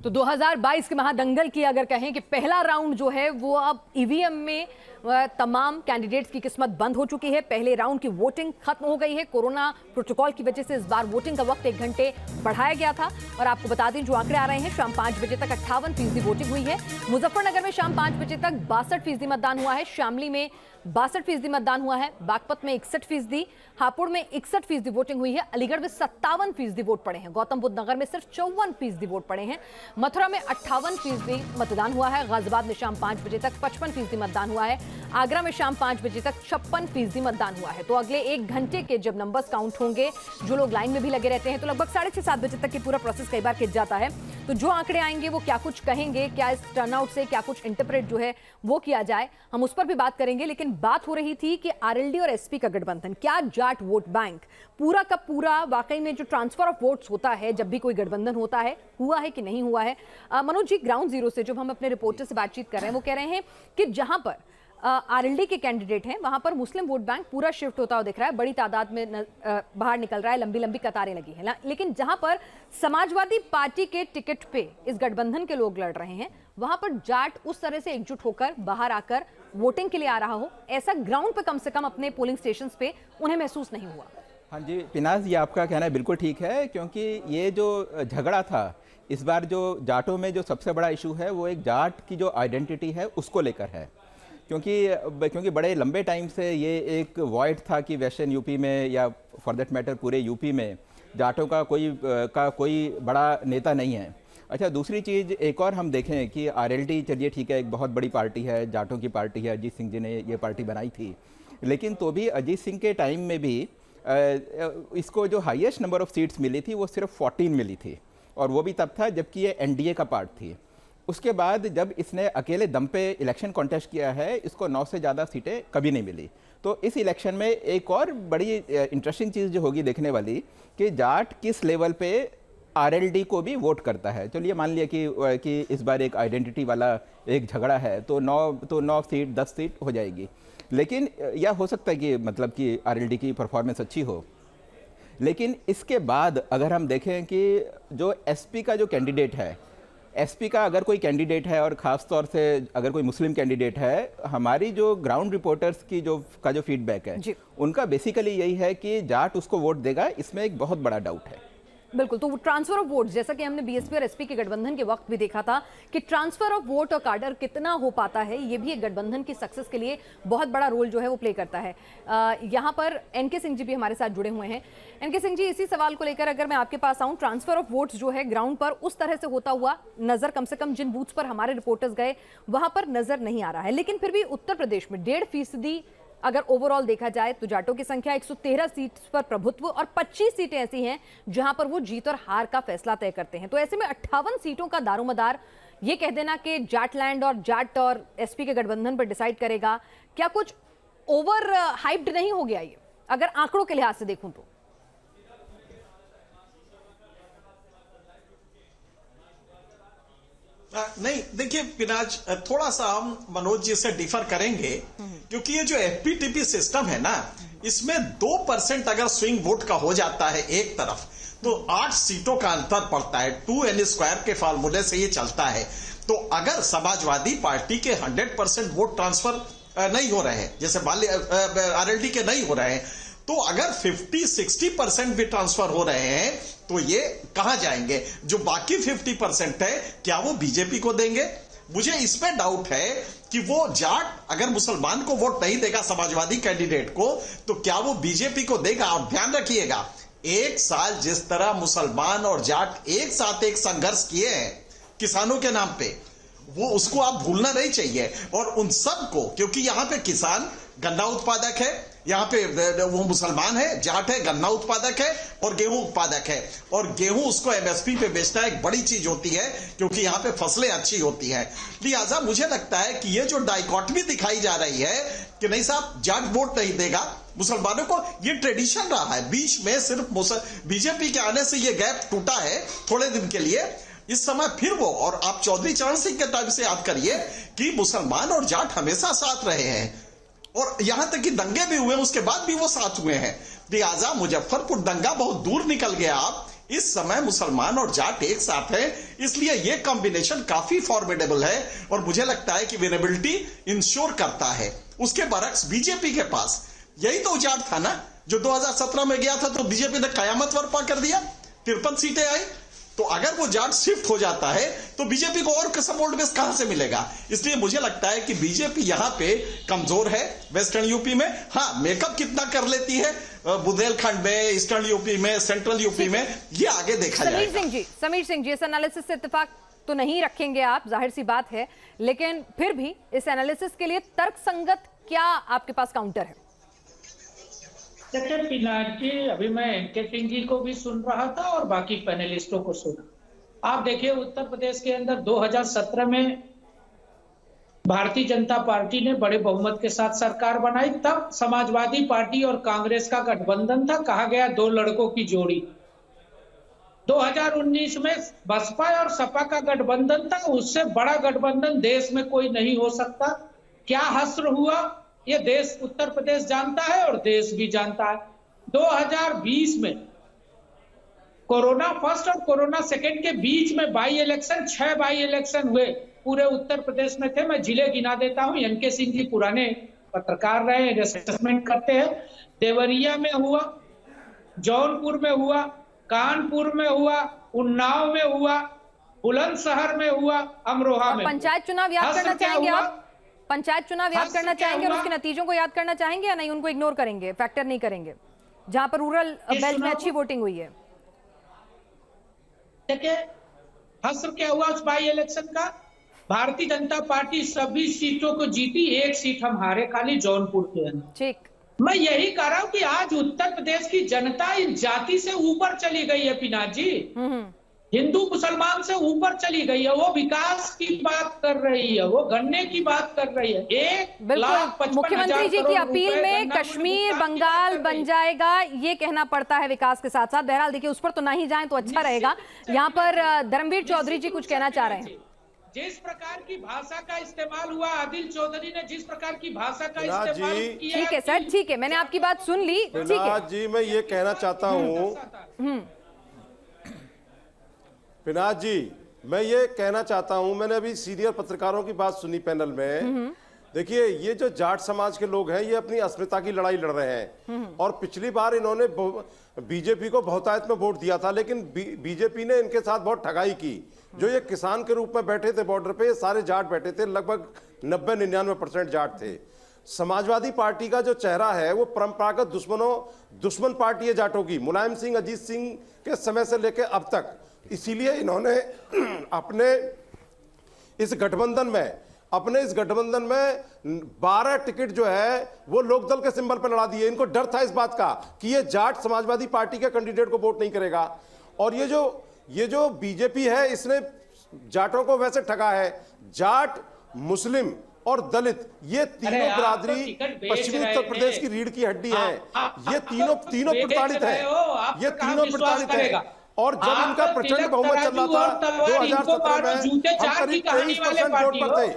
तो 2022 के महादंगल की अगर कहें कि पहला राउंड जो है वो अब ईवीएम में तमाम कैंडिडेट्स की किस्मत बंद हो चुकी है। पहले राउंड की वोटिंग खत्म हो गई है। कोरोना प्रोटोकॉल की वजह से इस बार वोटिंग का वक्त 1 घंटे बढ़ाया गया था। और आपको बता दें, जो आंकड़े आ रहे हैं, शाम 5 बजे तक 58% वोटिंग हुई है। मुजफ्फरनगर में शाम 5 बजे तक 62% मतदान हुआ है। शामली में 62% मतदान हुआ है। बागपत में 61%, हापुड़ में 61% वोटिंग हुई है। अलीगढ़ में 57% वोट पड़े हैं। गौतम बुद्ध नगर में सिर्फ 54% वोट पड़े हैं। मथुरा में 58% मतदान हुआ है। गाजियाबाद में शाम 5 बजे तक 55% मतदान हुआ है। आगरा में शाम 5 बजे तक 56% मतदान हुआ है। तो अगले 1 घंटे के जब नंबर्स काउंट होंगे, जो लोग लाइन में भी लगे रहते हैं, तो लगभग 6:30-7 बजे तक ये पूरा प्रोसेस कई बार खिंच जाता है। तो जो आंकड़े आएंगे वो क्या कुछ कहेंगे, क्या इस टर्नआउट से क्या कुछ इंटरप्रेट जो है वो किया जाए, हम उस पर भी बात करेंगे। लेकिन बात हो रही थी कि आरएलडी और एसपी का गठबंधन, क्या जाट वोट बैंक पूरा का पूरा वाकई में जो ट्रांसफर ऑफ वोट्स होता है जब भी कोई गठबंधन होता है, हुआ है कि नहीं हुआ है? मनोज जी, ग्राउंड जीरो से जब हम अपने रिपोर्टर से बातचीत कर रहे हैं, वो कह रहे हैं कि जहां पर आरएलडी के कैंडिडेट हैं वहां पर मुस्लिम वोट बैंक पूरा शिफ्ट होता हुआ दिख रहा है। बड़ी तादाद में बाहर निकल रहा है, लंबी लंबी कतारें लगी हैं। लेकिन जहां पर समाजवादी पार्टी के टिकट पे इस गठबंधन के लोग लड़ रहे हैं, वहां पर जाट उस तरह से एकजुट होकर बाहर आकर वोटिंग के लिए आ रहा हो, ऐसा ग्राउंड पे कम से कम अपने पोलिंग स्टेशन पे उन्हें महसूस नहीं हुआ। हाँ जी पिनाज, ये आपका कहना बिल्कुल ठीक है, क्योंकि ये जो झगड़ा था इस बार, जो जाटों में जो सबसे बड़ा इशू है वो एक जाट की जो आइडेंटिटी है उसको लेकर है। क्योंकि बड़े लंबे टाइम से ये एक वॉइड था कि वेस्टर्न यूपी में, या फॉर दैट मैटर पूरे यूपी में, जाटों का कोई बड़ा नेता नहीं है। अच्छा, दूसरी चीज़ एक और हम देखें कि आरएलडी, चलिए ठीक है, एक बहुत बड़ी पार्टी है, जाटों की पार्टी है, अजीत सिंह जी ने ये पार्टी बनाई थी। लेकिन तो भी अजीत सिंह के टाइम में भी इसको जो हाईएस्ट नंबर ऑफ सीट्स मिली थी वो सिर्फ 14 मिली थी, और वो भी तब था जबकि ये एनडीए का पार्ट थी। उसके बाद जब इसने अकेले दम पे इलेक्शन कॉन्टेस्ट किया है, इसको 9 से ज़्यादा सीटें कभी नहीं मिली। तो इस इलेक्शन में एक और बड़ी इंटरेस्टिंग चीज़ जो होगी देखने वाली, कि जाट किस लेवल पे आरएलडी को भी वोट करता है। चलिए मान लिया कि इस बार एक आइडेंटिटी वाला एक झगड़ा है, तो 9 सीट 10 सीट हो जाएगी। लेकिन यह हो सकता है कि मतलब कि आरएलडी की परफॉर्मेंस अच्छी हो। लेकिन इसके बाद अगर हम देखें कि जो एसपी का जो कैंडिडेट है, एसपी का अगर कोई कैंडिडेट है, और ख़ास तौर से अगर कोई मुस्लिम कैंडिडेट है, हमारी जो ग्राउंड रिपोर्टर्स की जो फीडबैक है उनका बेसिकली यही है कि जाट उसको वोट देगा। इसमें एक बहुत बड़ा डाउट है। बिल्कुल, तो ट्रांसफर ऑफ वोट, जैसा कि हमने बीएसपी और एसपी के गठबंधन के वक्त भी देखा था कि ट्रांसफर ऑफ वोट और कार्डर कितना हो पाता है, ये भी एक गठबंधन की सक्सेस के लिए बहुत बड़ा रोल जो है वो प्ले करता है। यहाँ पर एनके सिंह जी भी हमारे साथ जुड़े हुए हैं। एनके सिंह जी, इसी सवाल को लेकर अगर मैं आपके पास आऊँ, ट्रांसफर ऑफ वोट्स जो है ग्राउंड पर उस तरह से होता हुआ नजर, कम से कम जिन बूथ्स पर हमारे रिपोर्टर्स गए वहां पर नजर नहीं आ रहा है। लेकिन फिर भी उत्तर प्रदेश में 1.5% अगर ओवरऑल देखा जाए तो जाटों की संख्या 113 सीट पर प्रभुत्व, और 25 सीटें ऐसी हैं जहां पर वो जीत और हार का फैसला तय करते हैं। तो ऐसे में 58 सीटों का दारोमदार ये कह देना कि जाटलैंड और जाट और एसपी के गठबंधन पर डिसाइड करेगा, क्या कुछ ओवर हाइप्ड नहीं हो गया ये, अगर आंकड़ों के लिहाज से देखूं तो? नहीं, देखिए पिनाज, थोड़ा सा हम मनोज जी से डिफर करेंगे, क्योंकि ये जो एफपीटीपी सिस्टम है ना, इसमें 2% अगर स्विंग वोट का हो जाता है एक तरफ, तो 8 सीटों का अंतर पड़ता है। 2n² के फार्मूले से ये चलता है। तो अगर समाजवादी पार्टी के 100% वोट ट्रांसफर नहीं हो रहे हैं, जैसे आरएलडी के नहीं हो रहे हैं, तो अगर 50-60% भी ट्रांसफर हो रहे हैं, तो ये कहां जाएंगे? जो बाकी 50% है, क्या वो बीजेपी को देंगे? मुझे इसमें डाउट है कि वो जाट अगर मुसलमान को वोट नहीं देगा, समाजवादी कैंडिडेट को, तो क्या वो बीजेपी को देगा? और ध्यान रखिएगा, 1 साल जिस तरह मुसलमान और जाट एक साथ एक संघर्ष किए हैं किसानों के नाम पे, वो उसको आप भूलना नहीं चाहिए। और उन सब को, क्योंकि यहां पे किसान गन्ना उत्पादक है, यहाँ पे वो मुसलमान है, जाट है, गन्ना उत्पादक है, और गेहूं उत्पादक है, और गेहूं उसको एमएसपी पे बेचना एक बड़ी चीज होती है, क्योंकि यहाँ पे फसलें अच्छी होती हैं। लिहाजा मुझे लगता है कि ये जो डाइकॉटमी दिखाई जा रही है कि नहीं साहब जाट वोट नहीं देगा मुसलमानों को, ये ट्रेडिशन रहा है। बीच में सिर्फ बीजेपी के आने से ये गैप टूटा है थोड़े दिन के लिए। इस समय फिर वो, और आप चौधरी चरण सिंह के टाइम से याद करिए कि मुसलमान और जाट हमेशा साथ रहे हैं, और यहां तक कि दंगे भी हुए, उसके बाद भी वो साथ हुए हैं। लिहाजा मुजफ्फरपुर दंगा बहुत दूर निकल गया। आप इस समय मुसलमान और जाट एक साथ है, इसलिए ये कॉम्बिनेशन काफी फॉर्मिडेबल है और मुझे लगता है कि विनेबिलिटी इंश्योर करता है। उसके बरक्स बीजेपी के पास यही तो उजाड़ था ना, जो 2017 में गया था तो बीजेपी ने कयामत बर्पा कर दिया, 53 सीटें आई। तो अगर वो जाट शिफ्ट हो जाता है तो बीजेपी को और सपोर्ट बेस कहां से मिलेगा? इसलिए मुझे लगता है कि बीजेपी यहां पे कमजोर है वेस्टर्न यूपी में। हाँ, मेकअप कितना कर लेती है बुंदेलखंड में, ईस्टर्न यूपी में, सेंट्रल यूपी में, ये आगे देखा जाएगा। समीर सिंह जी, इस एनालिसिस से इत्तेफाक तो नहीं रखेंगे आप, जाहिर सी बात है, लेकिन फिर भी इस एनालिसिस के लिए तर्कसंगत क्या आपके पास काउंटर है? देखिए पिनाक जी, अभी मैं एनके सिंह जी को भी सुन रहा था और बाकी पैनलिस्टों को सुना। आप देखिए उत्तर प्रदेश के अंदर 2017 में भारतीय जनता पार्टी ने बड़े बहुमत के साथ सरकार बनाई। तब समाजवादी पार्टी और कांग्रेस का गठबंधन था, कहा गया दो लड़कों की जोड़ी। 2019 में बसपा और सपा का गठबंधन था, उससे बड़ा गठबंधन देश में कोई नहीं हो सकता। क्या हश्र हुआ ये देश, उत्तर प्रदेश जानता है और देश भी जानता है। 2020 में कोरोना फर्स्ट और कोरोना सेकेंड के बीच में बाई इलेक्शन, 6 बाई इलेक्शन हुए पूरे उत्तर प्रदेश में थे। मैं जिले गिना देता हूं, एनके सिंह जी पुराने पत्रकार रहे, असेसमेंट करते हैं। देवरिया में हुआ, जौनपुर में हुआ, कानपुर में हुआ, उन्नाव में हुआ, बुलंदशहर में हुआ, अमरोहा में। पंचायत चुनाव याद करना चाहेंगे आप? पंचायत चुनाव याद करना चाहेंगे और उसके नतीजों को याद करना चाहेंगे या नहीं? उनको इग्नोर करेंगे, फैक्टर नहीं करेंगे, जहां पर रूरल बेल्ट में अच्छी वोटिंग हुई है? देखिए हश्र क्या हुआ उस बाई इलेक्शन का? भारतीय जनता पार्टी सभी सीटों को जीती, एक सीट हम हारे खाली जौनपुर के अंदर। ठीक, मैं यही कह रहा हूं कि आज उत्तर प्रदेश की जनता इस जाति से ऊपर चली गई है पिनाक जी, हिंदू मुसलमान से ऊपर चली गई है। वो विकास की बात कर रही है, वो गन्ने की बात कर रही है। 1,55,000 मुख्यमंत्री जी की अपील में कश्मीर बंगाल बन जाएगा, ये कहना पड़ता है विकास के साथ साथ। बहरहाल देखिए, उस पर तो नहीं जाएं तो अच्छा रहेगा। यहाँ पर धर्मवीर चौधरी जी कुछ कहना चाह रहे हैं। जिस प्रकार की भाषा का इस्तेमाल हुआ, आदिल चौधरी ने जिस प्रकार की भाषा का इस्तेमाल किया। ठीक है सर, ठीक है, मैंने आपकी बात सुन ली। ठीक है जी, मैं ये कहना चाहता हूँ पिनाक जी, मैं ये कहना चाहता हूं, मैंने अभी सीनियर पत्रकारों की बात सुनी पैनल में। देखिए, ये जो जाट समाज के लोग हैं, ये अपनी अस्मिता की लड़ाई लड़ रहे हैं और पिछली बार इन्होंने बीजेपी को बहुतायत में वोट दिया था, लेकिन बीजेपी ने इनके साथ बहुत ठगाई की। जो ये किसान के रूप में बैठे थे बॉर्डर पे, ये सारे जाट बैठे थे, लगभग 90-99% जाट थे। समाजवादी पार्टी का जो चेहरा है वो परंपरागत दुश्मन पार्टी है जाटों की, मुलायम सिंह, अजीत सिंह के समय से लेकर अब तक। इसीलिए इन्होंने अपने इस गठबंधन में 12 टिकट जो है वो लोकदल के सिंबल पर लड़ा दिए। इनको डर था इस बात का कि ये जाट समाजवादी पार्टी के कैंडिडेट को वोट नहीं करेगा। और ये जो बीजेपी है, इसने जाटों को वैसे ठगा है। जाट, मुस्लिम और दलित, ये तीनों बिरादरी पश्चिमी उत्तर प्रदेश की रीढ़ की हड्डी है। ये तीनों प्रताड़ित है, ये तीनों प्रताड़ित है। और जब इनका प्रचंड बहुमत चल रहा था 2017 में, हम करीब 23% वोट पर थे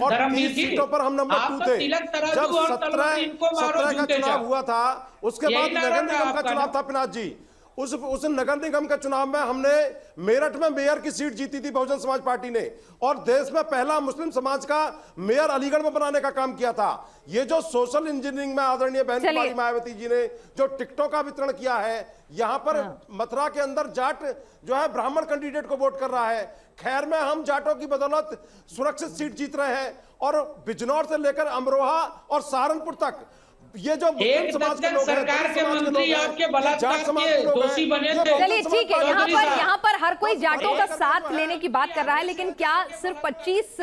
और 30 सीटों पर हम नंबर 2 थे। जब 17 का चुनाव हुआ था, उसके बाद नगर निगम का चुनाव था पिनाक जी। उस नगर निगम के चुनाव में हमने मेरठ में मेयर की सीट जीती थी बहुजन समाज पार्टी ने, और देश में पहला मुस्लिम समाज का मेयर अलीगढ़ में बनाने का काम किया था। ये जो सोशल इंजीनियरिंग में आदरणीय बहन कुमारी मायावती जी ने जो टिकटों का वितरण किया है, यहां पर मथुरा के अंदर जाट जो है ब्राह्मण कैंडिडेट को वोट कर रहा है। खैर में हम जाटों की बदौलत सुरक्षित सीट जीत रहे हैं और बिजनौर से लेकर अमरोहा और सहारनपुर तक ये जो एक सरकार के मंत्री आपके बलात्कार के दोषी बने थे। चलिए ठीक है, यहाँ पर हर कोई जाटों का साथ लेने की बात कर रहा है, लेकिन क्या सिर्फ 25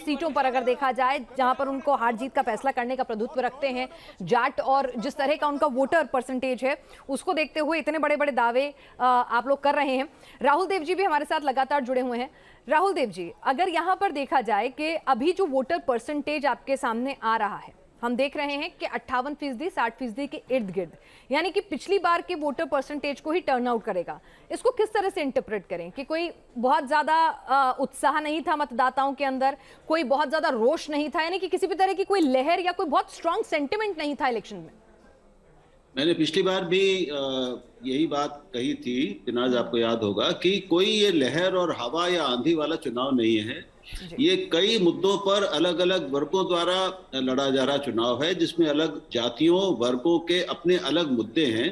सीटों पर अगर देखा जाए जहां पर उनको हार जीत का फैसला करने का प्रभुत्व रखते हैं जाट, और जिस तरह का उनका वोटर परसेंटेज है, उसको देखते हुए इतने बड़े बड़े दावे आप लोग कर रहे हैं। राहुल देव जी भी हमारे साथ लगातार जुड़े हुए हैं। राहुल देव जी, अगर यहाँ पर देखा जाए कि अभी जो वोटर परसेंटेज आपके सामने आ रहा है, हम देख रहे हैं कि 58%, 60% के इर्द गिर्द, यानी कि पिछली बार के वोटर परसेंटेज को ही टर्न आउट करेगा। इसको किस तरह से इंटरप्रेट करें कि कोई बहुत ज्यादा उत्साह नहीं था मतदाताओं के अंदर, कोई बहुत ज्यादा रोष नहीं था, यानी कि किसी भी तरह की कोई लहर या कोई बहुत स्ट्रांग सेंटिमेंट नहीं था इलेक्शन में? मैंने पिछली बार भी यही बात कही थी, पिनाज आपको याद होगा, कि कोई ये लहर और हवा या आंधी वाला चुनाव नहीं है। ये कई मुद्दों पर अलग अलग वर्गों द्वारा लड़ा जा रहा चुनाव है, जिसमें अलग जातियों वर्गों के अपने अलग मुद्दे हैं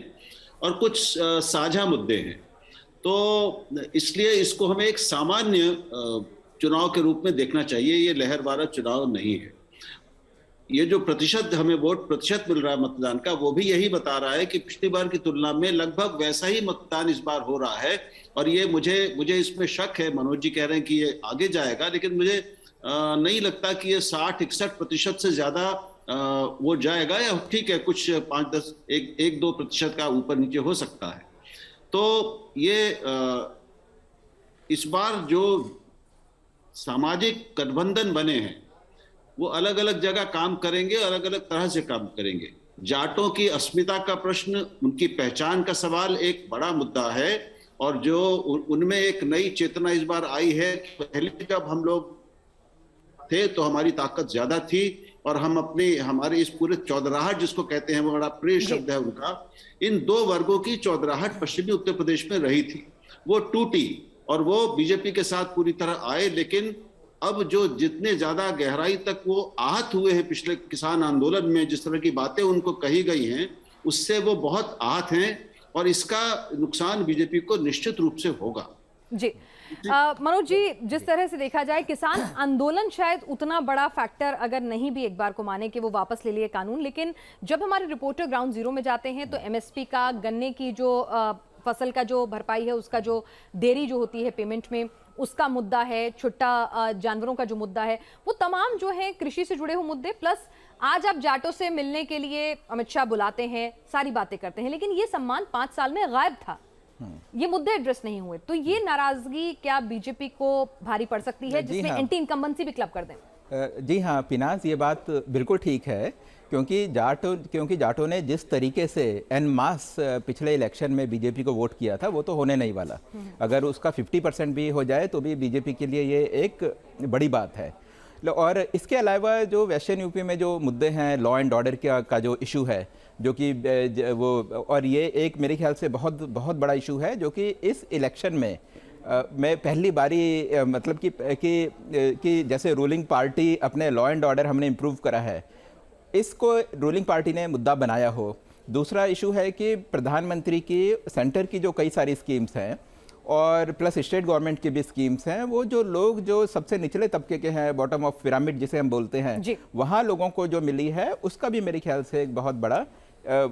और कुछ साझा मुद्दे हैं। तो इसलिए इसको हमें एक सामान्य चुनाव के रूप में देखना चाहिए। ये लहर वाला चुनाव नहीं है। ये जो प्रतिशत हमें वोट प्रतिशत मिल रहा है मतदान का, वो भी यही बता रहा है कि पिछली बार की तुलना में लगभग वैसा ही मतदान इस बार हो रहा है। और ये मुझे इसमें शक है। मनोज जी कह रहे हैं कि ये आगे जाएगा, लेकिन मुझे नहीं लगता कि ये 60-61% से ज्यादा वो जाएगा, या ठीक है कुछ 5-10 1-2% का ऊपर नीचे हो सकता है। तो ये इस बार जो सामाजिक गठबंधन बने हैं वो अलग अलग जगह काम करेंगे, अलग अलग तरह से काम करेंगे। जाटों की अस्मिता का प्रश्न, उनकी पहचान का सवाल एक बड़ा मुद्दा है, और जो उनमें एक नई चेतना इस बार आई है। पहले जब हम लोग थे तो हमारी ताकत ज्यादा थी, और हम हमारे इस पूरे चौधराहट जिसको कहते हैं, वो बड़ा प्रिय शब्द है उनका, इन दो वर्गों की चौधराहट पश्चिमी उत्तर प्रदेश में रही थी, वो टूटी और वो बीजेपी के साथ पूरी तरह आए। लेकिन अब जो जितने ज्यादा गहराई तक वो आहत हुए हैं पिछले किसान आंदोलन में, जिस तरह की बातें उनको कही गई हैं, उससे वो बहुत आहत हैं, और इसका नुकसान बीजेपी को निश्चित रूप से होगा। जी मनोज जी, जिस तरह से देखा जाए किसान आंदोलन शायद उतना बड़ा फैक्टर अगर नहीं भी एक बार को माने कि वो वापस ले लिए कानून, लेकिन जब हमारे रिपोर्टर ग्राउंड जीरो में जाते हैं तो एमएसपी का, गन्ने की जो फसल का जो भरपाई है उसका जो देरी जो होती है पेमेंट में, उसका मुद्दा है, छुट्टा जानवरों का जो मुद्दा है, वो तमाम जो है कृषि से जुड़े हुए मुद्दे, प्लस आज आप जाटों से मिलने के लिए अमित शाह बुलाते हैं, सारी बातें करते हैं, लेकिन ये सम्मान 5 साल में गायब था। ये मुद्दे एड्रेस नहीं हुए, तो ये नाराजगी क्या बीजेपी को भारी पड़ सकती है, जिसमें एंटी इनकम्बेंसी भी क्लब कर दें? जी हाँ पिनाज, ये बात बिल्कुल ठीक है, क्योंकि जाटों ने जिस तरीके से एन मास पिछले इलेक्शन में बीजेपी को वोट किया था, वो तो होने नहीं वाला। अगर उसका 50% भी हो जाए तो भी बीजेपी के लिए ये एक बड़ी बात है। और इसके अलावा जो वेस्टर्न यूपी में जो मुद्दे हैं, लॉ एंड ऑर्डर का जो इशू है, जो कि वो, और ये एक मेरे ख्याल से बहुत बहुत बड़ा इशू है, जो कि इस इलेक्शन में मैं पहली बारी मतलब कि जैसे रूलिंग पार्टी अपने लॉ एंड ऑर्डर हमने इम्प्रूव करा है, इसको रूलिंग पार्टी ने मुद्दा बनाया हो। दूसरा इशू है कि प्रधानमंत्री की, सेंटर की जो कई सारी स्कीम्स हैं और प्लस स्टेट गवर्नमेंट की भी स्कीम्स हैं, वो जो लोग जो सबसे निचले तबके के हैं, बॉटम ऑफ पिरामिड जिसे हम बोलते हैं, वहाँ लोगों को जो मिली है, उसका भी मेरे ख्याल से एक बहुत बड़ा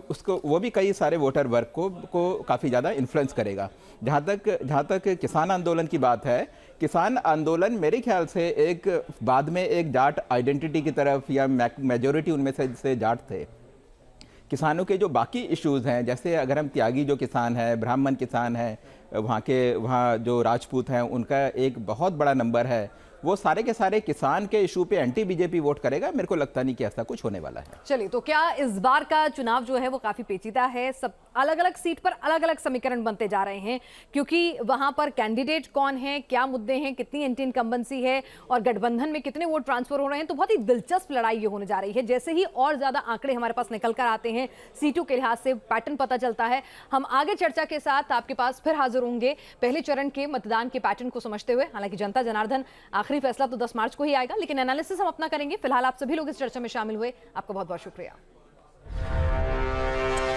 उसको, वो भी कई सारे वोटर वर्ग को काफ़ी ज़्यादा इन्फ्लुएंस करेगा। जहाँ तक किसान आंदोलन की बात है, किसान आंदोलन मेरे ख्याल से एक बाद में एक जाट आइडेंटिटी की तरफ, या मेजॉरिटी उनमें से जाट थे। किसानों के जो बाकी इश्यूज़ हैं, जैसे अगर हम त्यागी जो किसान हैं, ब्राह्मण किसान हैं, वहाँ जो राजपूत हैं, उनका एक बहुत बड़ा नंबर है, वो सारे के सारे किसान के इशू पे एंटी बीजेपी वोट करेगा। मेरे को लगता नहीं कि ऐसा कुछ होने वाला है। चलिए, तो क्या इस बार का चुनाव जो है वो काफी पेचीदा है, सब अलग अलग सीट पर अलग अलग समीकरण बनते जा रहे हैं, क्योंकि वहां पर कैंडिडेट कौन है, क्या मुद्दे हैं, कितनी एंटी इनकम्बेंसी है और गठबंधन में कितने वोट ट्रांसफर हो रहे हैं, तो बहुत ही दिलचस्प लड़ाई ये होने जा रही है। जैसे ही और ज्यादा आंकड़े हमारे पास निकल कर आते हैं, सीटों के लिहाज से पैटर्न पता चलता है, हम आगे चर्चा के साथ आपके पास फिर हाजिर होंगे पहले चरण के मतदान के पैटर्न को समझते हुए। हालांकि जनता जनार्दन आखिरी फैसला तो 10 मार्च को ही आएगा, लेकिन एनालिसिस हम अपना करेंगे। फिलहाल आप सभी लोग इस चर्चा में शामिल हुए, आपका बहुत बहुत शुक्रिया।